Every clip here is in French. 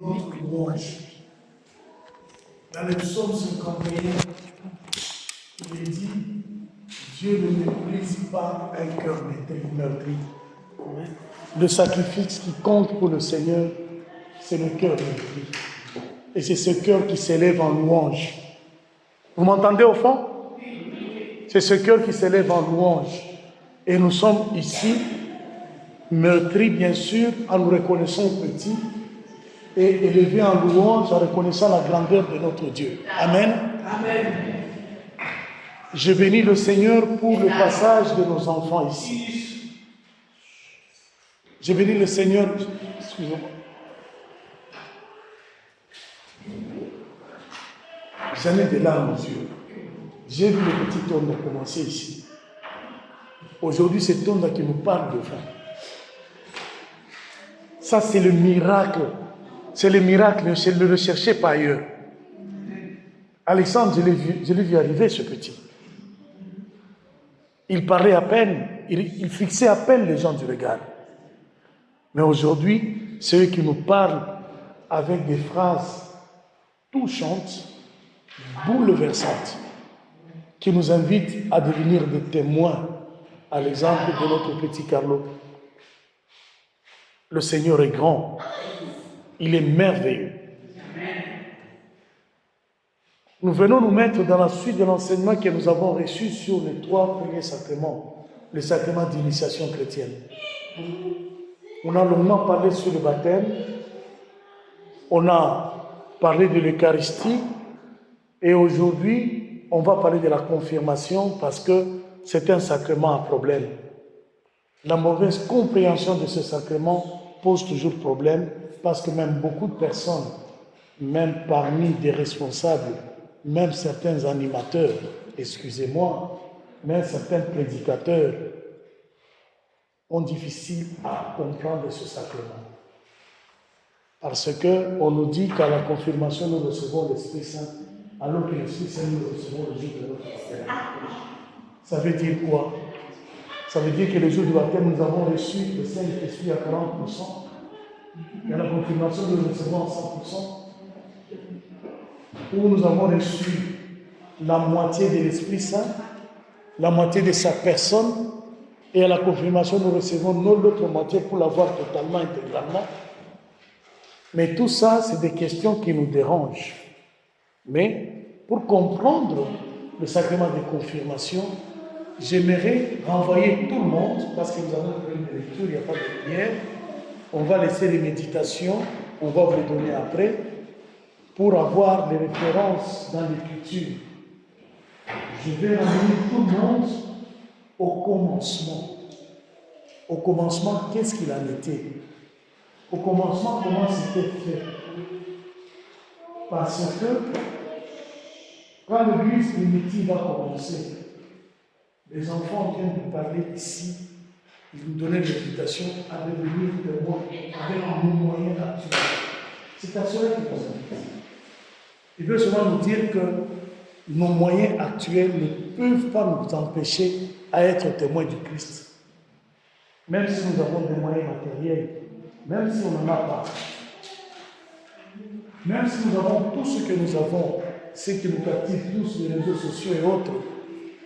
louange. Dans le psaume 51, il est dit, Dieu ne méprise pas un cœur meurtri. Le sacrifice qui compte pour le Seigneur, c'est le cœur meurtri. Et c'est ce cœur qui s'élève en louange. Vous m'entendez au fond? C'est ce cœur qui s'élève en louange. Et nous sommes ici, meurtris bien sûr, en nous reconnaissant petits, et élevés en louange en reconnaissant la grandeur de notre Dieu. Amen. Amen. Je bénis le Seigneur pour le passage de nos enfants ici. Je bénis le Seigneur. Excusez-moi. J'en ai des larmes aux yeux. J'ai vu le petit Tonda commencer ici. Aujourd'hui, c'est Tonda qui nous parle de fin. Ça, c'est le miracle. C'est le miracle, ne le cherchez pas ailleurs. Alexandre, je l'ai vu arriver, ce petit. Il parlait à peine, il fixait à peine les gens du regard. Mais aujourd'hui, c'est eux qui nous parlent avec des phrases touchantes, bouleversantes, qui nous invitent à devenir des témoins, à l'exemple de notre petit Carlo. Le Seigneur est grand, il est merveilleux. Nous venons nous mettre dans la suite de l'enseignement que nous avons reçu sur les 3 premiers sacrements, les sacrements d'initiation chrétienne. On a longuement parlé sur le baptême, on a parlé de l'Eucharistie, et aujourd'hui, on va parler de la confirmation parce que c'est un sacrement à problème. La mauvaise compréhension de ce sacrement pose toujours problème parce que même beaucoup de personnes, même parmi des responsables, même certains animateurs, excusez-moi, même certains prédicateurs ont difficile à comprendre ce sacrement. Parce qu'on nous dit qu'à la confirmation, nous recevons l'Esprit Saint, alors que l'Esprit Saint, nous le recevons le jour de notre baptême. Ça veut dire quoi? Ça veut dire que le jour du baptême, nous avons reçu le Saint-Esprit à 40%, et à la confirmation, nous le recevons à 100%. Où nous avons reçu la moitié de l'Esprit Saint, la moitié de sa personne, et à la confirmation, nous recevons l'autre moitié pour l'avoir totalement, intégralement. Mais tout ça, c'est des questions qui nous dérangent. Mais pour comprendre le sacrement de confirmation, j'aimerais renvoyer tout le monde, parce que nous avons une lecture, il n'y a pas de prière. On va laisser les méditations, on va vous les donner après, pour avoir les références dans l'Écriture. Je vais ramener tout le monde au commencement. Au commencement, qu'est-ce qu'il en était? Au commencement, comment c'était fait? Parce que quand l'Église primitive va commencer, les enfants viennent de parler ici, ils nous donnaient l'invitation à devenir témoins avec nos moyens actuels. C'est à cela qu'ils nous invitent. Il veut seulement nous dire que nos moyens actuels ne peuvent pas nous empêcher à être témoins du Christ. Même si nous avons des moyens matériels, même si on n'en a pas, même si nous avons tout ce que nous avons, ce qui nous captive tous, les réseaux sociaux et autres,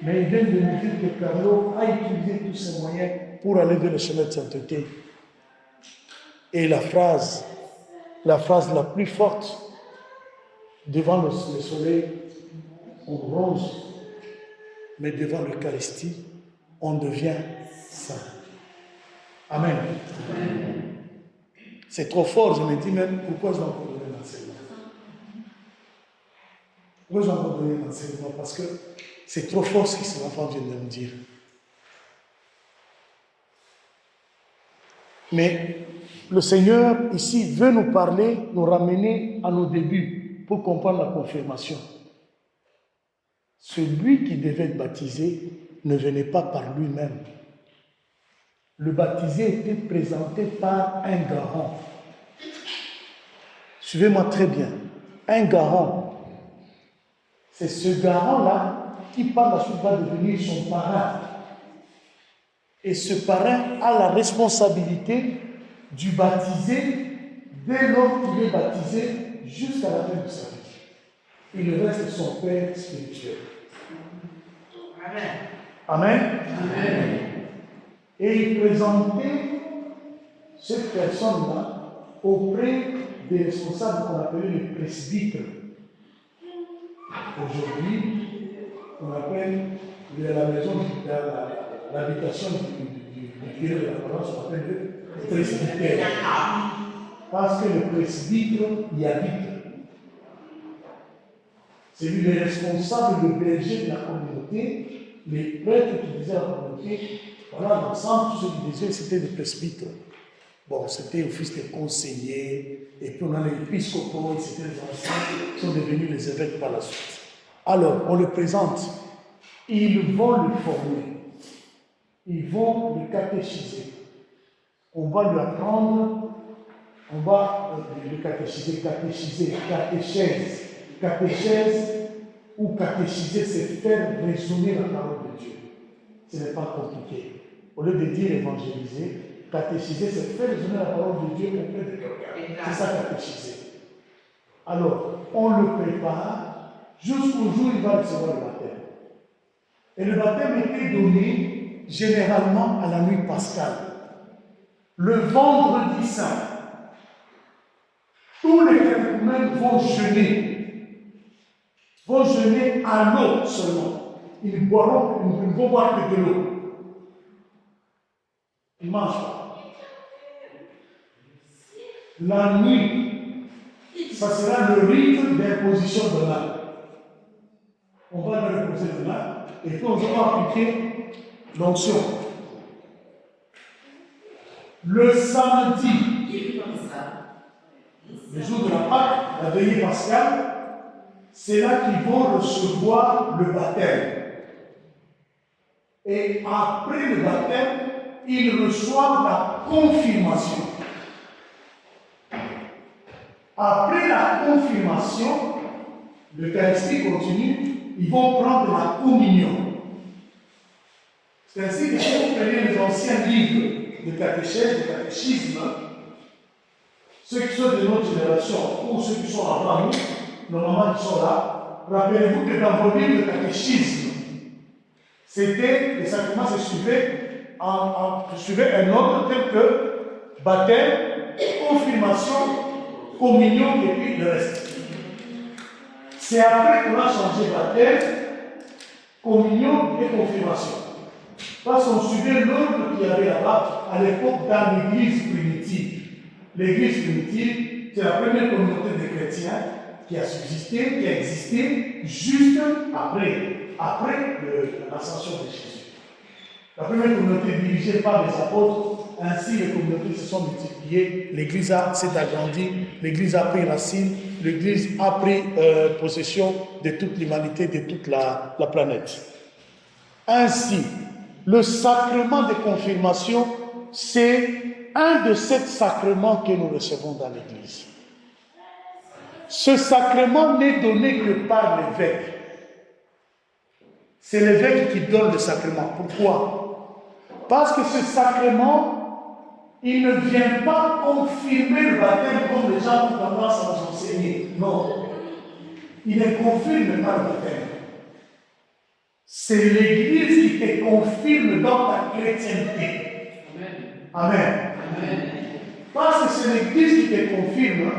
mais il vient de nous dire que Carlo a utilisé tous ses moyens pour aller vers le chemin de sainteté. Et la phrase la plus forte, devant le soleil, on bronze, mais devant l'Eucharistie, on devient saint. Amen. C'est trop fort, je me dis même, pourquoi je dois encore donner l'enseignement? Pourquoi je dois encore donner l'enseignement? Parce que c'est trop fort ce que ces enfants viennent de me dire. Mais le Seigneur, ici, veut nous parler, nous ramener à nos débuts pour comprendre la confirmation. Celui qui devait être baptisé ne venait pas par lui-même. Le baptisé était présenté par un garant. Suivez-moi très bien. Un garant. C'est ce garant-là qui par la suite va devenir son parrain. Et ce parrain a la responsabilité du baptisé dès lors qu'il est baptisé jusqu'à la fin de sa vie. Il reste son père spirituel. Amen. Amen. Amen. Et il présentait cette personne-là auprès des responsables qu'on appelait les presbytres. Aujourd'hui, on appelle la maison, l'habitation du curé de la paroisse, on appelle le presbytère. Parce que le presbytre y habite. C'est lui le responsable, le berger de la communauté, les prêtres qui disaient à la communauté, voilà, l'ensemble, tout ce qu'ils disaient, c'était des presbytres. Bon, c'était au fils des conseillers, et puis on a les épiscopaux, etc. Les anciens qui sont devenus les évêques par la suite. Alors, on le présente. Ils vont le former. Ils vont le catéchiser. On va lui apprendre, on va le catéchiser, catéchèse. Catéchèse ou catéchiser, c'est faire résonner la parole de Dieu. Ce n'est pas compliqué. Au lieu de dire évangéliser, catéchiser, c'est faire résonner la parole de Dieu auprès de quelqu'un. C'est ça, catéchiser. Alors, on le prépare jusqu'au jour où il va recevoir le baptême. Et le baptême était donné généralement à la nuit pascale. Le vendredi saint, tous les catéchumènes vont jeûner. Vont jeûner à l'eau seulement. Ils ne vont boire que de l'eau. Ils ne mangent pas. La nuit, ça sera le rite d'imposition de l'âme. On va leur imposer de l'âme et puis on va appliquer l'onction. Le samedi, le jour de la Pâque, la veillée pascale, c'est là qu'ils vont recevoir le baptême. Et après le baptême, ils reçoivent la confirmation. Après la confirmation, l'Eucharistie continue, ils vont prendre la communion. C'est ainsi que si vous prenez les anciens livres de catéchèse, de catéchisme, ceux qui sont de notre génération ou ceux qui sont avant nous, normalement qui sont là, rappelez-vous que dans vos livres de catéchisme, c'était, les sacrements se suivaient un ordre tel que baptême, confirmation, communion et puis le reste. C'est après qu'on a changé baptême, communion et confirmation. Parce qu'on suivait l'ordre qu'il y avait là-bas à l'époque dans l'église primitive. L'église primitive, c'est la première communauté de chrétiens qui a subsisté, qui a existé juste après l'ascension de Jésus. La première communauté dirigée par les apôtres, ainsi les communautés se sont multipliées, l'église s'est agrandie, l'église a pris racine, l'église a pris possession de toute l'humanité, de toute la planète. Ainsi, le sacrement de confirmation, c'est un de ces sacrements que nous recevons dans l'église. Ce sacrement n'est donné que par l'évêque. C'est l'évêque qui donne le sacrement. Pourquoi? Parce que ce sacrement, il ne vient pas confirmer le baptême comme les gens ont tendance à nous enseigner. Non. Il ne confirme pas le baptême. C'est l'Église qui te confirme dans ta chrétienté. Amen. Amen. Parce que c'est l'Église qui te confirme,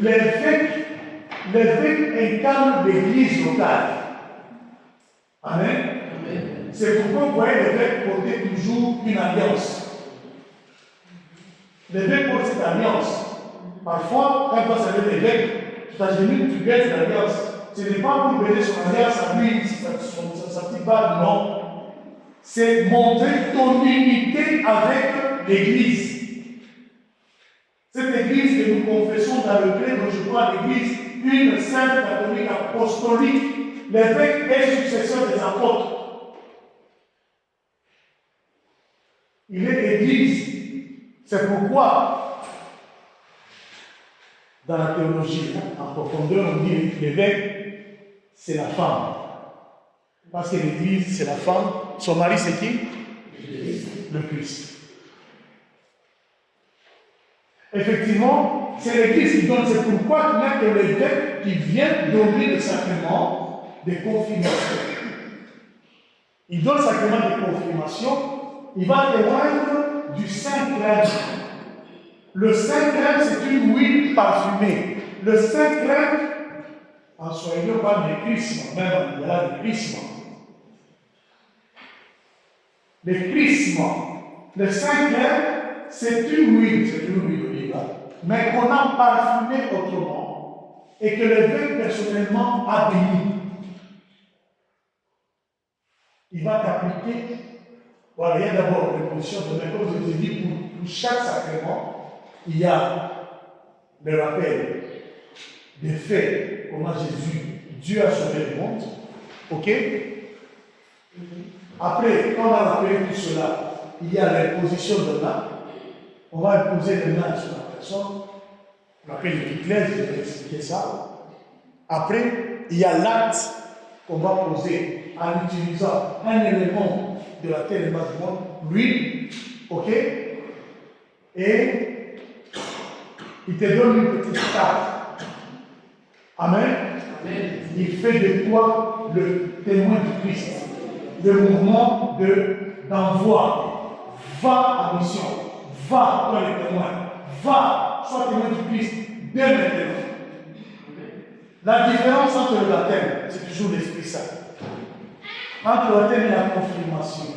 l'évêque incarne l'Église locale. Amen. Amen. C'est pourquoi vous voyez l'évêque porter toujours une alliance. L'évêque porte cette alliance. Parfois, quand vous savez l'évêque, tu t'agenouilles, tu baisses l'alliance. Ce n'est pas pour baiser son alliance à lui, sa petite barbe, non. C'est montrer ton unité avec l'Église. Cette Église que nous confessons dans le credo, je crois, l'Église, une sainte catholique apostolique. L'évêque est successeur des apôtres. Il est Église. C'est pourquoi, dans la théologie, en profondeur, on dit que l'évêque, c'est la femme. Parce que l'Église, c'est la femme. Son mari, c'est qui? Le Christ. Effectivement, c'est l'Église qui donne. C'est pourquoi il n'y a que l'évêque qui vient donner le sacrement de confirmation. Il donne le sacrement de confirmation. Il va témoigner du Saint-Crème. Le Saint-Crème, c'est une huile parfumée. Le Saint-Crème, en swahili, on parle de chrisme, même en là de chrisme. Le chrisme, le Saint-Crème, c'est une huile d'olive, mais qu'on a parfumé autrement et que l'évêque personnellement a béni. Il va t'appliquer. Voilà, il y a d'abord une position de même, comme je te dis, pour chaque sacrement, il y a le rappel des faits, comment Dieu a sauvé le monde. Ok? Après, quand on a rappelé tout cela, il y a l'imposition de main. On va imposer les mains sur la personne. On appelle l'Église, je vais expliquer ça. Après, il y a l'acte qu'on va poser en utilisant un élément de la terre et du monde, l'huile. Ok? Et il te donne une petite carte. Amen. Amen. Il fait de toi le témoin du Christ. Le mouvement d'envoi. Va à mission. Va, toi le témoin. Va, sois témoin du Christ dès maintenant. La différence entre le baptême, c'est toujours l'Esprit Saint. Entre le baptême et la confirmation.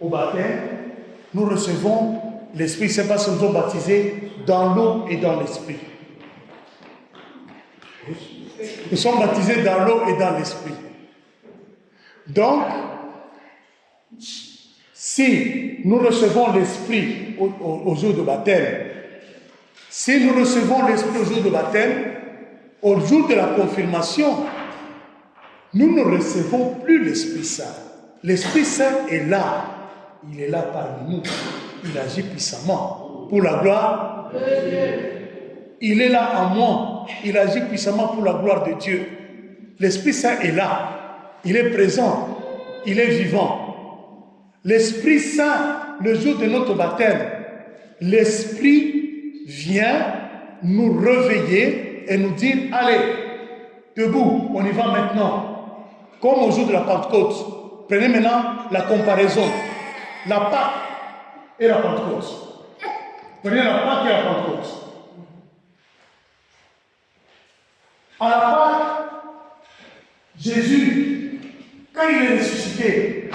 Au baptême, nous recevons l'Esprit Saint parce que nous sommes baptisés dans l'eau et dans l'Esprit. Nous sommes baptisés dans l'eau et dans l'Esprit. Donc, si nous recevons l'Esprit au jour de baptême, si nous recevons l'Esprit au jour de baptême, au jour de la confirmation, nous ne recevons plus l'Esprit Saint. L'Esprit Saint est là. Il est là parmi nous. Il agit puissamment pour la gloire de Dieu. Il est là en moi. Il agit puissamment pour la gloire de Dieu. L'Esprit Saint est là. Il est présent. Il est vivant. L'Esprit Saint, le jour de notre baptême, l'Esprit vient nous réveiller et nous dire, allez, debout, on y va maintenant. Comme au jour de la Pentecôte. Prenez maintenant la comparaison. La Pâque et la Pentecôte. Prenez la Pâque et la Pentecôte. À la Pâque, Jésus, quand il est ressuscité,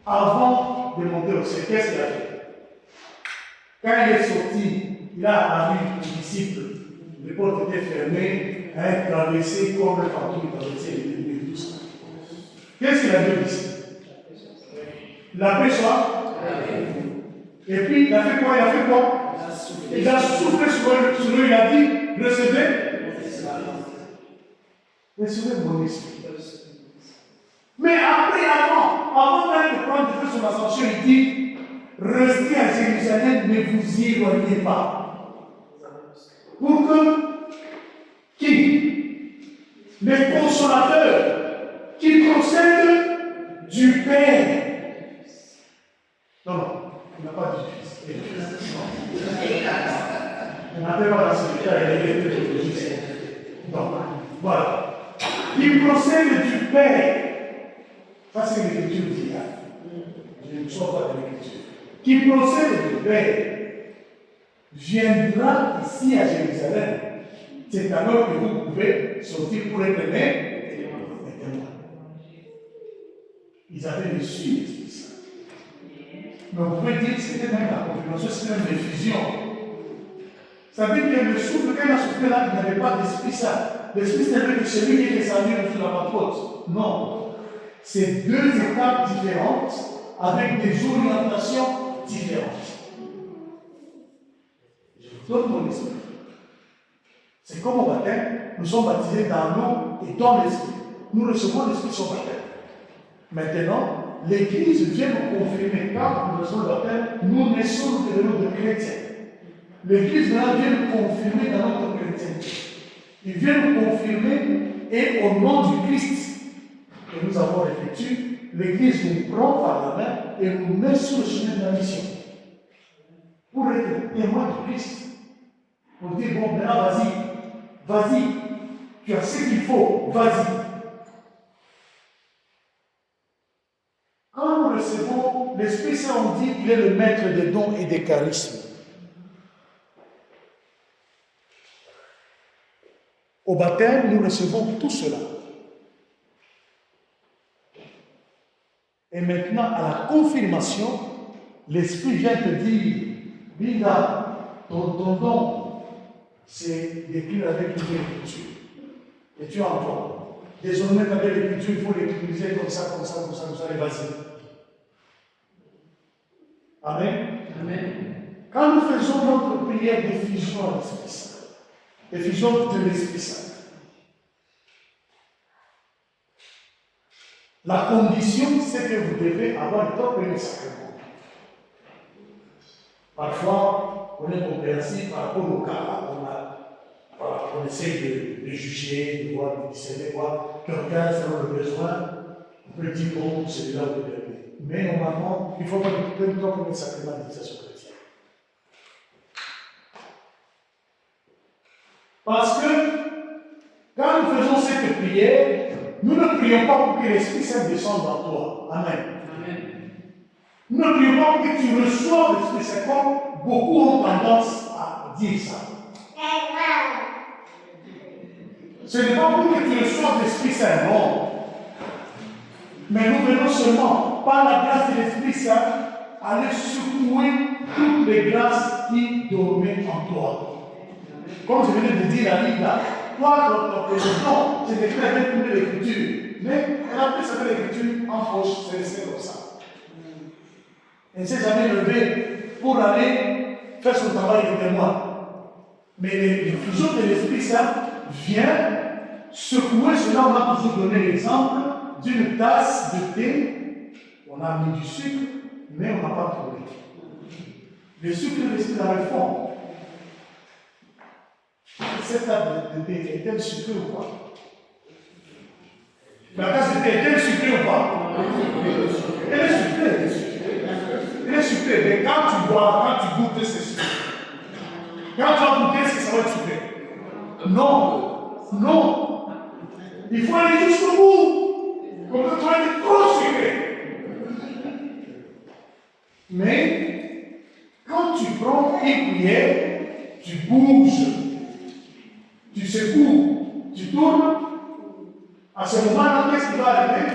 avant de monter au ciel, qu'est-ce qu'il a fait? Quand il est sorti, il a apparu aux disciples. Les portes étaient fermées, traversé comme le fantôme traversait les lieux et tout ça. Qu'est-ce qu'il a dit ici? La paix soit. Et puis, il a fait quoi? Il a soufflé sur eux, il a dit, recevez mon esprit. Mais après, avant même de prendre de feu son ascension, il dit, restez à Jérusalem, ne vous y éloignez pas. Pour que, le consolateur, qui procède du Père. Non, il n'a pas dit Fils. On n'appelle pas la secrétaire, il est théologique. Donc, voilà. Il procède du Père. Ça, c'est l'écriture dit. Je ne sors pas de l'écriture. Qui procède du Père viendra ici à Jérusalem. C'est alors que vous pouvez sortir pour être les témoins. Ils avaient reçu l'Esprit Saint. Mais vous pouvez dire que c'était même la confirmation, c'était même l'effusion. Ça veut dire que le souffle, quand il a soufflé là, il n'y avait pas d'Esprit Saint. L'Esprit Saint veut que celui qui est descendu sur la Pentecôte. Non. C'est deux étapes différentes avec des orientations différentes. Je vous donne mon esprit. C'est comme au baptême, nous sommes baptisés dans l'eau et dans l'esprit. Nous recevons l'esprit sur baptême. Maintenant, l'Église vient nous confirmer quand nous recevons le baptême, nous naissons, nous devenons de chrétiens. L'Église vient nous confirmer dans notre chrétienté. Il vient nous confirmer et au nom du Christ que nous avons effectué, l'Église nous prend par la main et nous met sur le chemin de la mission. Pour être témoin du Christ. On dit, bon, maintenant, vas-y, tu as ce qu'il faut, vas-y. Quand nous recevons, l'Esprit Saint, on dit qu'il est le maître des dons et des charismes. Au baptême, nous recevons tout cela. Et maintenant, à la confirmation, l'Esprit vient te dire, Linda, ton don, c'est d'écrire avec une écriture. Et tu entends. Désormais, avec l'écriture, il faut l'utiliser comme ça, et vas-y. Amen. Amen. Quand nous faisons notre prière d'effusion à l'Esprit Saint, effusion de l'Esprit Saint, la condition, c'est que vous devez avoir le premier sacrement. Parfois, on est compréhensif par rapport au cas. On essaie de juger, de voir, de discerner, voir quelqu'un selon le besoin. On peut dire, bon, celui-là, vous devez. Mais normalement, il faut pas le premier sacrement d'initiation chrétienne. Parce que, quand nous faisons cette prière, nous ne prions pas pour que l'Esprit Saint descende en toi. Amen. Amen. Nous ne prions pas pour que tu reçoives l'Esprit Saint, comme beaucoup ont tendance à dire ça. Ce n'est pas pour que tu reçoives l'Esprit Saint, non. Mais nous venons seulement, par la grâce de l'Esprit Saint, aller secouer toutes les grâces qui dormaient en toi. Comme je venais de dire à Linda, toi, ton président, c'est d'écrire avec une l'écriture. Mais elle a pris sa l'écriture en poche, c'est resté comme ça. Elle ne s'est jamais levée pour aller faire son travail de témoin. Mais l'effusion de l'Esprit Saint vient secouer cela. On a toujours donné l'exemple d'une tasse de thé. On a mis du sucre, mais on n'a pas trouvé. Le sucre reste dans le fond. Cette table de thé est-elle sucrée ou pas? La tasse de thé est-elle sucrée ou pas? Elle est sucrée. Elle est sucrée. Mais quand tu bois, quand tu goûtes, c'est sucré. Quand tu vas goûter, est-ce que ça va être sucré? Non. Non. Il faut aller jusqu'au bout. Comme ça, tu vas être trop sucré. Mais, quand tu prends une cuillère, tu bouges, tu secoues, tu tournes, à ce moment-là, qu'est-ce qui va arriver?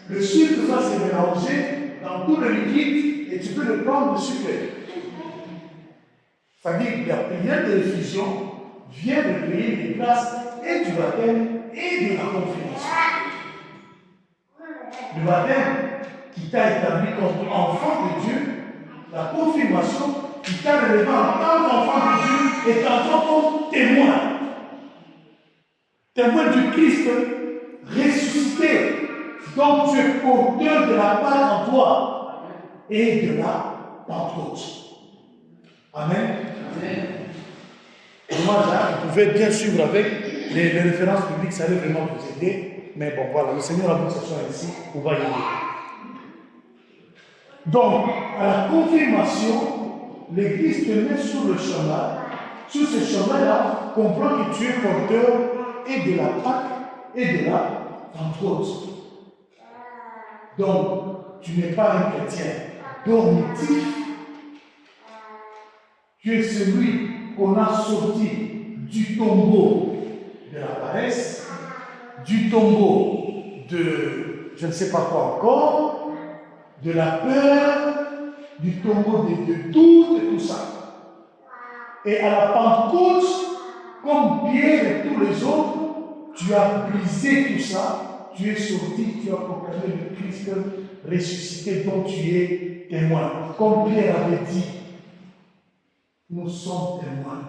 Le sucre va se mélanger dans tout le liquide et tu peux le prendre le sucré. C'est-à-dire que la prière de l'effusion vient de créer les grâces et du baptême et de la confirmation. Le baptême qui t'a établi comme enfant de Dieu, la confirmation qui t'a relevé en tant qu'enfant de Dieu et t'entend comme témoin. Témoin du Christ ressuscité. Donc tu es porteur de la part en toi et de la Pentecôte. Amen. Amen. Moi, vous pouvez bien suivre avec les références publiques, ça allait vraiment vous aider. Mais bon, voilà, le Seigneur a mis ce soir ici, on va y aller. Donc, à la confirmation, l'Église te met sur le chemin. Sur ce chemin-là, comprends que tu es porteur et de la Pâque et de la Pentecôte. Donc, tu n'es pas un chrétien dormitif. Tu es celui qu'on a sorti du tombeau de la paresse, du tombeau de je ne sais pas quoi encore, de la peur, du tombeau de doute et tout ça. Et à la Pentecôte, comme Pierre et tous les autres, tu as brisé tout ça, tu es sorti, tu as proclamé le Christ ressuscité dont tu es témoin. Comme Pierre avait dit, nous sommes témoins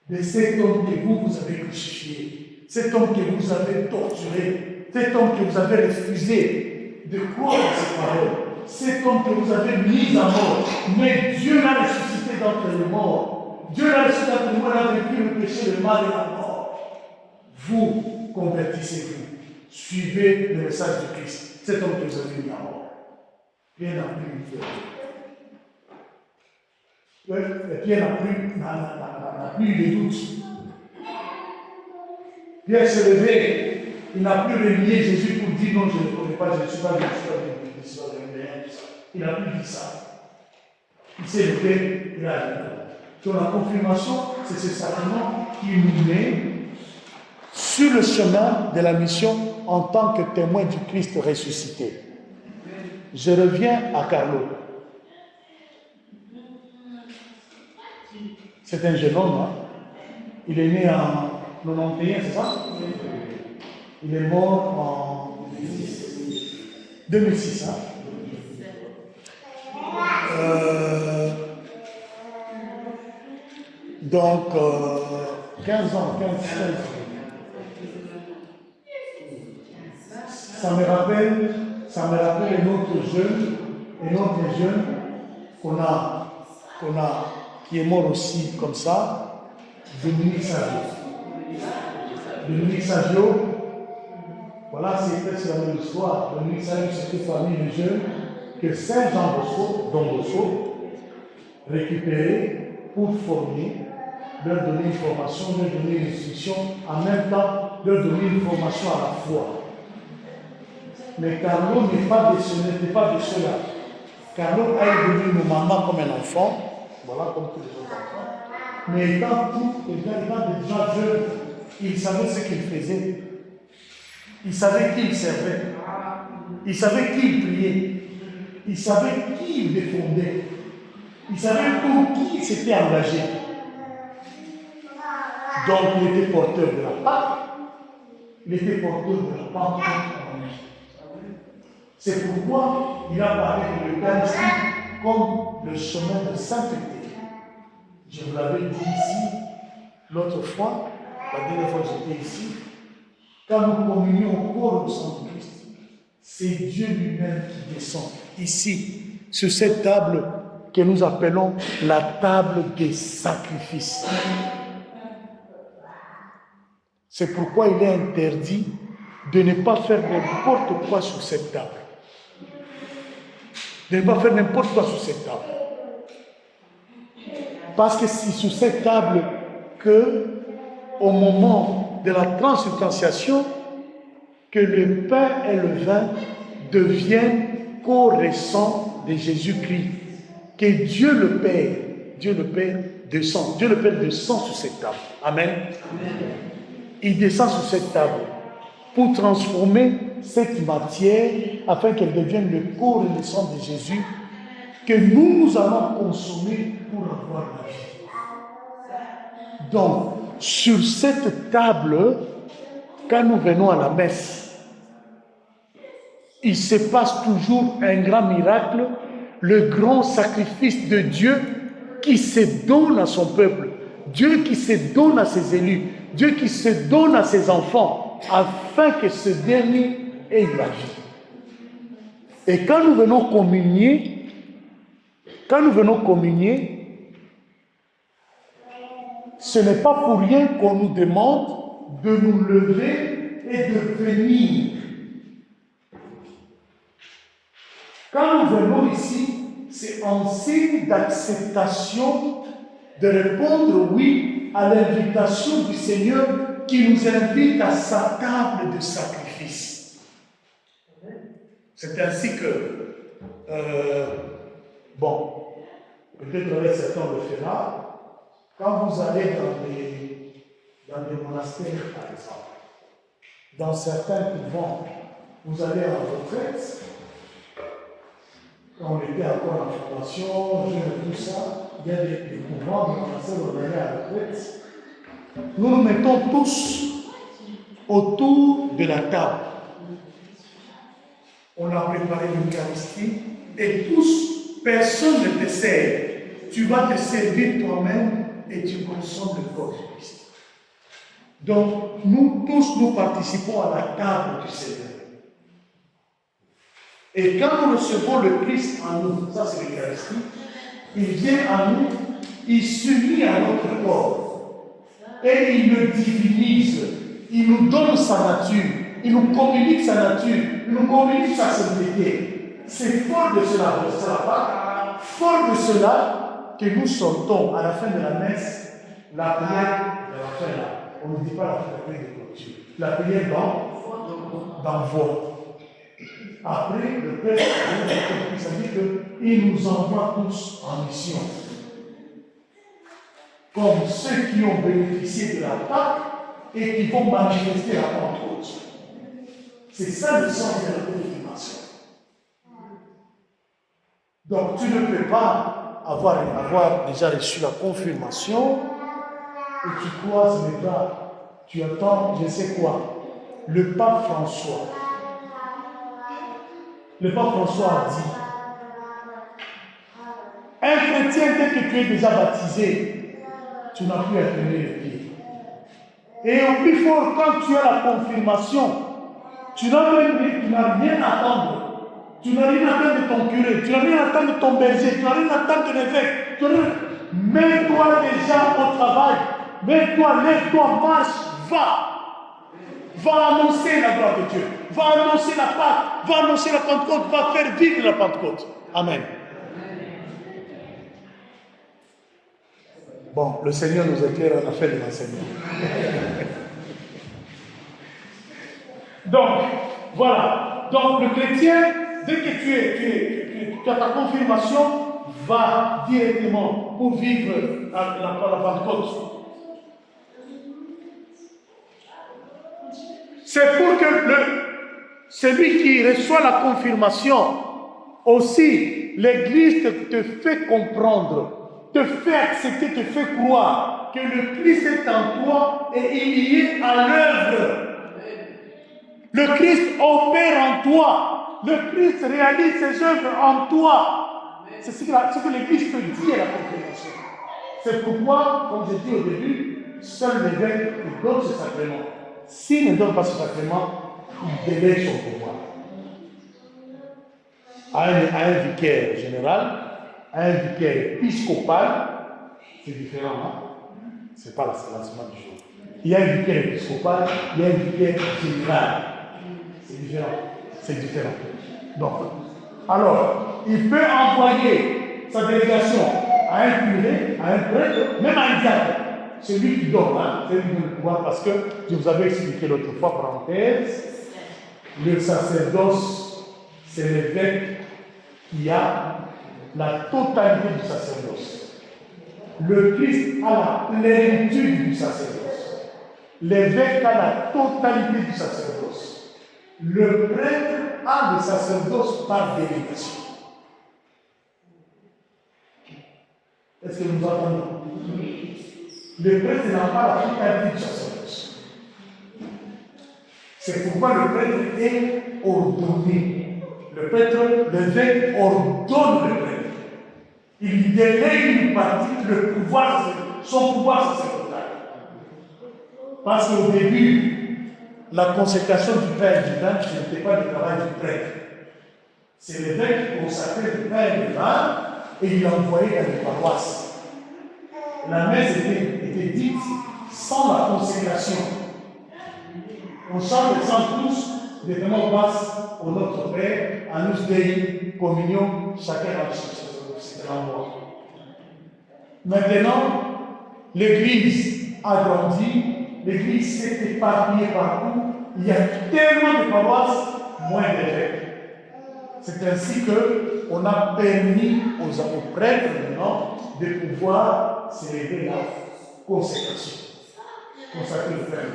de cet homme que vous avez crucifié, cet homme que vous avez torturé, cet homme que vous avez refusé de croire à ses paroles, cet homme que vous avez mis à mort. Mais Dieu l'a ressuscité d'entre les morts. Dieu l'a ressuscité d'entre les morts, il a vaincu le péché, le mal et la mort. Vous convertissez-vous, suivez le message de Christ, cet homme que vous avez mis à mort. Pierre n'a plus une fête. Pierre n'a plus n'a plus eu de doute. Pierre s'est levé, il n'a plus renié Jésus pour dire non, je ne connais pas, je ne suis pas galiléen. Il n'a plus dit ça. Il s'est levé, il a dit. Donc la confirmation, c'est ce sacrement qui nous met sur le chemin de la mission en tant que témoin du Christ ressuscité. Je reviens à Carlo. C'est un jeune homme. Hein? Il est né en 91, c'est ça? Il est mort en 2006. Hein? Donc, 15 ans, 15 ans. Ça me rappelle un autre jeune qui est mort aussi comme ça, Dominique Savio. Voilà, c'est presque la même histoire. Dominique Savio, c'était parmi les jeunes que Saint Jean Bosco, Don Bosco, récupérait pour former, leur donner une formation, leur donner une instruction, en même temps leur donner une formation à la foi. Mais Carlo n'était pas de cela. Carlo a devenu nos mamans comme un enfant, voilà, comme tous les autres enfants. Mais étant déjà jeune, il savait ce qu'il faisait. Il savait qui il servait. Il savait qui il priait. Il savait qui il défendait. Il savait pour qui il s'était engagé. Donc il était porteur de la Pâque. Il était porteur de la Pentecôte. C'est pourquoi il a parlé de l'Eucharistie comme le chemin de sainteté. Je vous l'avais dit ici l'autre fois, la dernière fois que j'étais ici, quand nous communions au corps du sang de Christ, c'est Dieu lui-même qui descend ici, sur cette table que nous appelons la table des sacrifices. C'est pourquoi il est interdit de ne pas faire n'importe quoi sur cette table. De ne pas faire n'importe quoi sur cette table. Parce que c'est sur cette table que, au moment de la transubstantiation, que le pain et le vin deviennent co-récents de Jésus-Christ. Que Dieu le Père descend. Dieu le Père descend sur cette table. Amen. Il descend sur cette table pour transformer cette matière afin qu'elle devienne le corps et le sang de Jésus que nous allons consommer pour avoir la vie. Donc, sur cette table, quand nous venons à la messe, il se passe toujours un grand miracle, le grand sacrifice de Dieu qui se donne à son peuple, Dieu qui se donne à ses élus, Dieu qui se donne à ses enfants, afin que ce dernier ait la vie. Et quand nous venons communier, ce n'est pas pour rien qu'on nous demande de nous lever et de venir. Quand nous venons ici, c'est en signe d'acceptation de répondre oui à l'invitation du Seigneur qui nous invite à sa table de sacrifice. C'est ainsi que, peut-être certains le fera, quand vous allez dans des monastères, par exemple, dans certains couvents, vous allez en retraite, quand on était encore en formation, tout ça, il y a des couvents, des monastères où on allait à la retraite. Nous nous mettons tous autour de la table. On a préparé l'Eucharistie et tous, personne ne te sert. Tu vas te servir toi-même et tu consommes le corps de Christ. Donc, nous tous, nous participons à la table du Seigneur. Et quand nous recevons le Christ en nous, ça c'est l'Eucharistie, il vient à nous, il s'unit à notre corps et il le divinise, il nous donne sa nature, il nous communique sa nature, il nous communique sa sainteté. C'est fort de cela, fort de cela que nous sortons à la fin de la messe La prière de la fin là. On ne dit pas la prière de clôture. La prière d'envoi. Après, le Père, ça dit qu'il nous envoie tous en mission. Comme ceux qui ont bénéficié de la Pâque et qui vont manifester la Pentecôte. C'est ça le sens de la confirmation. Donc tu ne peux pas avoir déjà reçu la confirmation et tu croises les bras, tu attends, je sais quoi, le pape François. Le pape François a dit, un chrétien, dès que tu es déjà baptisé, tu n'as plus à tenir les pieds. Et au plus fort, quand tu as la confirmation, tu n'as rien à attendre. Tu n'as rien à attendre de ton curé, tu n'as rien à attendre de ton berger, tu n'as rien à attendre de l'évêque. Mets-toi déjà au travail. Mets-toi, lève-toi, marche, va. Va annoncer la gloire de Dieu. Va annoncer la Pâque. Va annoncer la Pentecôte. Va faire vivre la Pentecôte. Amen. Bon, le Seigneur nous éclaire à la fin de l'enseignement. Donc, voilà. Donc, le chrétien, dès que tu as ta confirmation, va directement pour vivre la Pentecôte. C'est pour que celui qui reçoit la confirmation, aussi, l'Église te fait comprendre, te fait accepter, te fait croire que le Christ est en toi et il y est à l'œuvre. Le Christ opère en toi. Le Christ réalise ses œuvres en toi. C'est ce que l'Église peut dire à la confirmation. C'est pourquoi, comme j'ai dit au début, seul l'évêque donne ce sacrement. S'il ne donne pas ce sacrement, il délègue son pouvoir. À un vicaire général, à un vicaire épiscopal, c'est différent, hein? Ce n'est pas l'enseignement du jour. Il y a un vicaire épiscopal, il y a un vicaire général. C'est différent. C'est différent. Donc, alors, il peut envoyer sa délégation à un curé, à un prêtre, même à un diacre. C'est lui qui donne, hein? C'est lui qui donne le pouvoir parce que, je vous avais expliqué l'autre fois, parenthèse, le sacerdoce, c'est l'évêque qui a la totalité du sacerdoce. Le Christ a la plénitude du sacerdoce. L'évêque a la totalité du sacerdoce. Le prêtre a le sacerdoce par délégation. Est-ce que nous entendons? Le prêtre n'a pas la totalité du sacerdoce. C'est pourquoi le prêtre est ordonné. Le prêtre, l'évêque ordonne le prêtre. Il délègue une partie, son pouvoir sacerdotal. Parce qu'au début, la consécration du pain et du vin, ce n'était pas le travail du prêtre. C'est l'évêque qui consacrait le pain et le vin et il l'envoyait dans les paroisses. La messe était dite sans la consécration. On chante les chants tous, les démons passent au Notre Père, à nous Dei, communion, chacun a c'est en moi. Maintenant, l'Église a grandi, l'Église s'est éparpillée partout, il y a tellement de paroisses, moins d'évêques. C'est ainsi qu'on a permis aux prêtres maintenant de pouvoir célébrer la consécration. Consacrer le frère.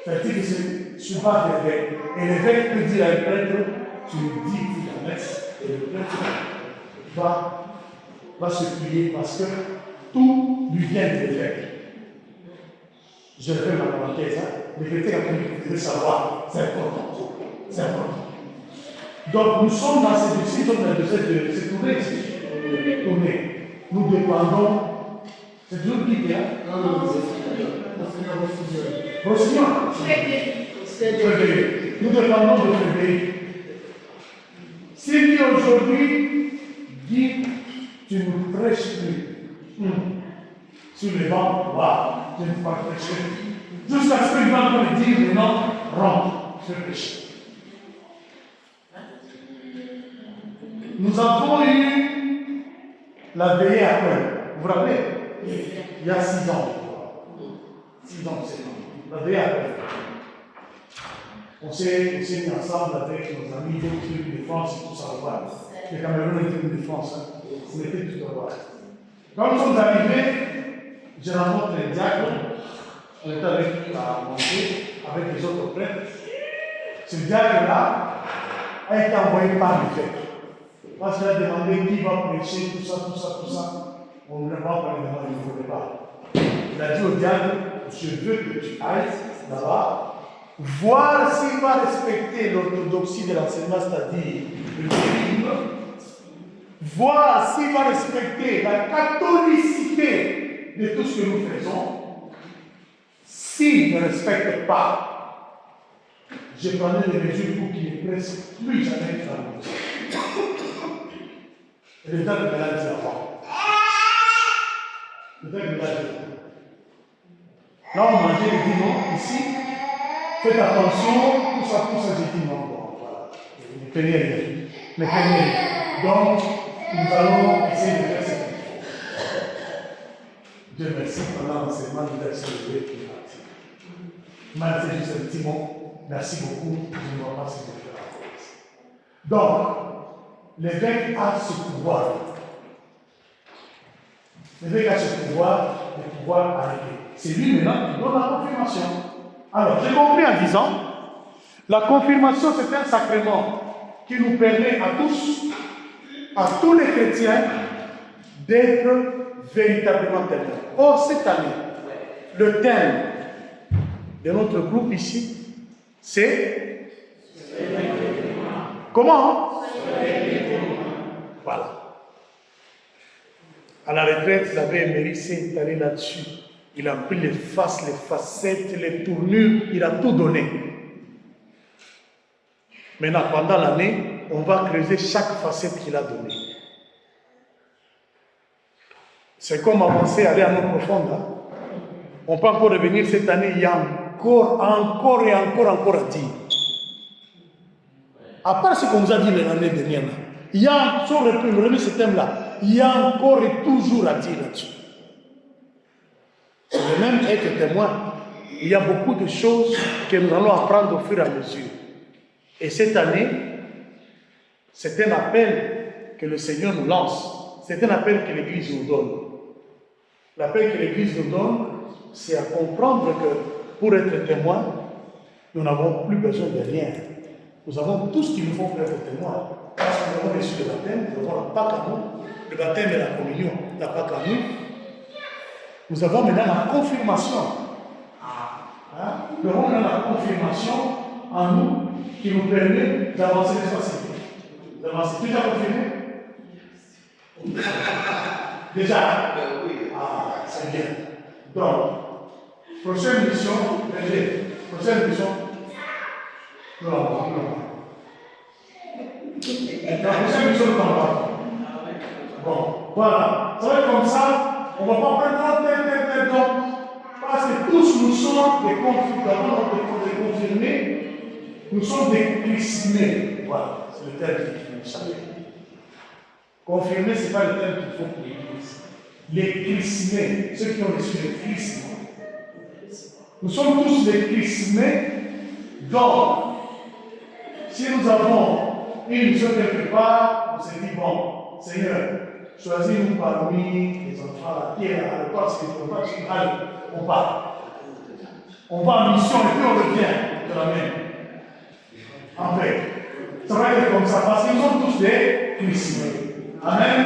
C'est-à-dire que tu vas l'évêque. Et l'évêque peut dire à un prêtre, tu lui dis la messe, et le prêtre va se plier parce que tout lui vient de l'évêque. Je fais ma parenthèse, hein. Les chrétiens catholiques devaient savoir, c'est important. C'est important. Donc nous sommes dans cette tournée. Nous dépendons. C'est toujours qui hein? Rossignol. Frédéric. Nous dépendons de Frédéric. Si lui aujourd'hui dit tu ne prêches plus sur les bancs, je ne peux pas prêcher. Jusqu'à ce qu'il va me dire non, rentre, je prêche. Nous avons eu la veillée à Pâques. Vous vous rappelez? Il y a 6 ans. 6 ans, c'est la dernière. On s'est mis ensemble avec nos amis de l'équipe de France et tout ça. Voilà. Les Camerounais de l'équipe de France. Hein. On était tout à l'heure. Quand nous sommes arrivés, j'ai rencontré un diacre. On était avec lui à monter, avec les autres prêtres. Ce diacre-là a été envoyé par l'évêque. Parce qu'il a demandé qui va prêcher, tout ça. On ne l'a pas parlé de moi, il ne voulait pas. Il a dit au diable, je veux que tu ailles là-bas, voir s'il va respecter l'orthodoxie de l'enseignement, c'est-à-dire le délire, voir s'il va respecter la catholicité de tout ce que nous faisons. S'il ne respecte pas, je prendrai des mesures pour qu'il ne presse plus jamais dans le monde. Et le temps que je l'ai dit avant. Le temps que je l'ai dit avant. Là, on mangeait le dimanche ici. Faites attention, tout ça, j'ai dit non. Bon, voilà. Ne prenez rien. Ne prenez rien. Donc, nous allons essayer de faire ce qu'il faut. Dieu merci, pendant l'enseignement, nous avons célébré qui est parti. Moi, c'est juste un petit mot. Merci beaucoup. Je ne vois pas ce que je vais faire. Donc, l'évêque a ce pouvoir. L'évêque a ce pouvoir de pouvoir arrêter. C'est lui maintenant qui donne la confirmation. Alors, j'ai compris en disant, la confirmation c'est un sacrement qui nous permet à tous les chrétiens, d'être véritablement témoins. Or, cette année, le thème de notre groupe ici, c'est comment? Voilà. À la retraite, l'abbé Emery s'est étalé là-dessus. Il a pris les faces, les facettes, les tournures, il a tout donné. Maintenant, pendant l'année, on va creuser chaque facette qu'il a donnée. C'est comme avancer, aller à nos profondes. Hein? On peut encore revenir cette année, il y a encore à dire. À part ce qu'on nous a dit l'année dernière, il y a, si on remet ce thème-là, il y a encore et toujours à dire là-dessus. Je vais même être témoin. Il y a beaucoup de choses que nous allons apprendre au fur et à mesure. Et cette année, c'est un appel que le Seigneur nous lance. C'est un appel que l'Église nous donne. L'appel que l'Église nous donne, c'est à comprendre que pour être témoin, nous n'avons plus besoin de rien. Nous avons tout ce qu'il nous faut pour être témoin. Parce que nous avons reçu le baptême, nous avons la Pâque à nous, le baptême et la communion, la Pâque à nous. Nous avons maintenant la confirmation. Hein? Nous avons maintenant la confirmation en nous qui nous permet d'avancer les facilités. D'avancer. Tu as confirmé? Déjà? Ah, c'est bien. Donc, prochaine mission, prochaine mission, nous l'avons. La prochaine mission, nous l'avons. Bon, voilà. Ça va être comme ça. On ne va pas prendre tel. Parce que tous nous sommes des confirmés, nous sommes des chrismés. Voilà, c'est le terme qui nous appelle. Confirmés, ce n'est pas le terme qu'il faut pour l'Église. Les chrismés, ceux qui ont reçu le chrisme. Nous sommes tous des chrismés. Donc, si nous avons une mission quelque part, on s'est dit, bon, Seigneur, choisis-nous parmi les enfants, la terre, le corps, ce qu'on va, allez, on part. On va en mission et puis on revient de la même. En fait, ça va être comme ça, parce qu'ils sont tous des chrismés. Amen.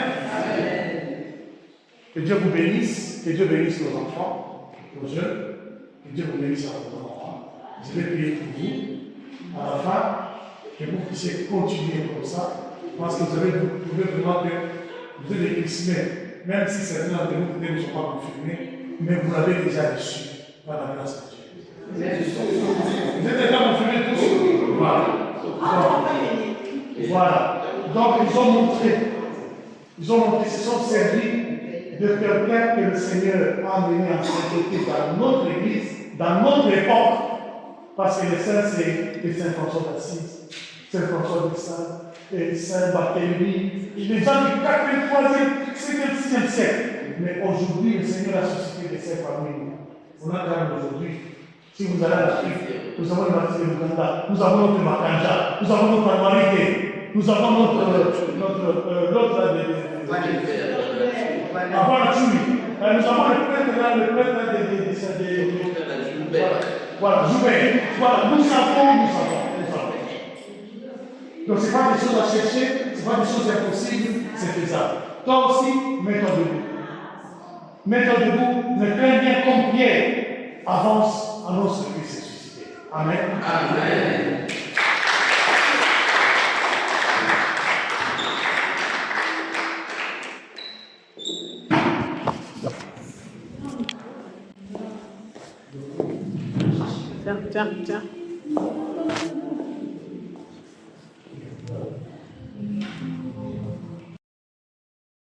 Que Dieu vous bénisse, que Dieu bénisse nos enfants, nos jeunes, que Dieu vous bénisse à vos enfants. Je vais prier pour vous. À la fin, que vous puissiez continuer comme ça, parce que vous pouvez vraiment que vous êtes des chrismés, même si certains de vous ne sont pas confirmés, mais vous l'avez déjà reçu par la grâce de Dieu. Vous êtes déjà confirmés tous. Voilà. Donc, ils ont montré, ils se sont servis de quelqu'un que le Seigneur a amené en sainteté dans notre église, dans notre époque. Parce que les saints, c'est Saint François d'Assise, Saint François de Sales, Saint Barthélemy, les gens du 4e, 3e, 5e, 6e siècle. Mais aujourd'hui, le Seigneur a suscité des saints parmi nous. On a quand même aujourd'hui. Si vous allez à l'Afrique, nous avons le baptême de Ouganda, nous avons notre Makanja, nous avons notre Amarité, nous avons l'autre avant la tuerie. Nous avons le prêtre là, le prêtre des voilà, Joubert. Voilà, nous savons. Donc, ce n'est pas des choses à chercher, ce n'est pas des choses impossibles, c'est faisable. Toi aussi, mets-toi debout. Mets-toi debout, ne crains bien comme Pierre. Avance, annonce que Christ est suscité. Amen. Amen. Tiens.